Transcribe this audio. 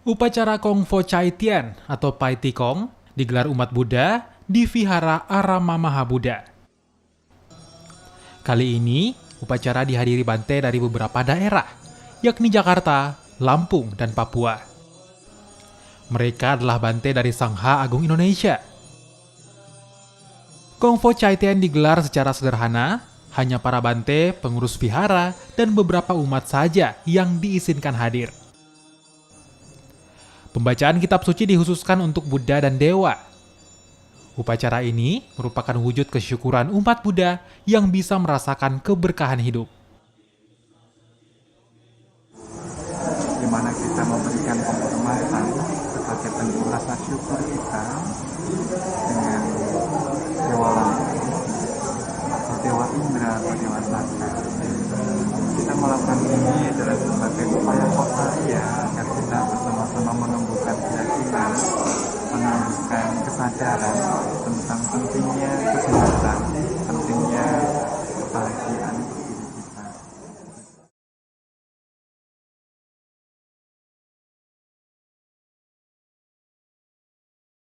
Upacara Kongfo Chai Tian atau Pai Tikong digelar umat Buddha di Vihara Arama Mahabuddha. Kali ini, upacara dihadiri Bante dari beberapa daerah, yakni Jakarta, Lampung, dan Papua. Mereka adalah Bante dari Sangha Agung Indonesia. Kongfo Chai Tian digelar secara sederhana, hanya para Bante, pengurus vihara, dan beberapa umat saja yang diizinkan hadir. Pembacaan kitab suci dikhususkan untuk Buddha dan Dewa. Upacara ini merupakan wujud kesyukuran umat Buddha yang bisa merasakan keberkahan hidup. Di mana kita memberikan penghormatan sebagai bentuk rasa syukur kita dengan Dewa Langit atau Dewa Indra atau Dewa Saka. Kita melakukan ini adalah sebagai upaya kotaria agar kita bersama-sama menumbuhkan keyakinan, menumbuhkan kesadaran tentang pentingnya kesehatan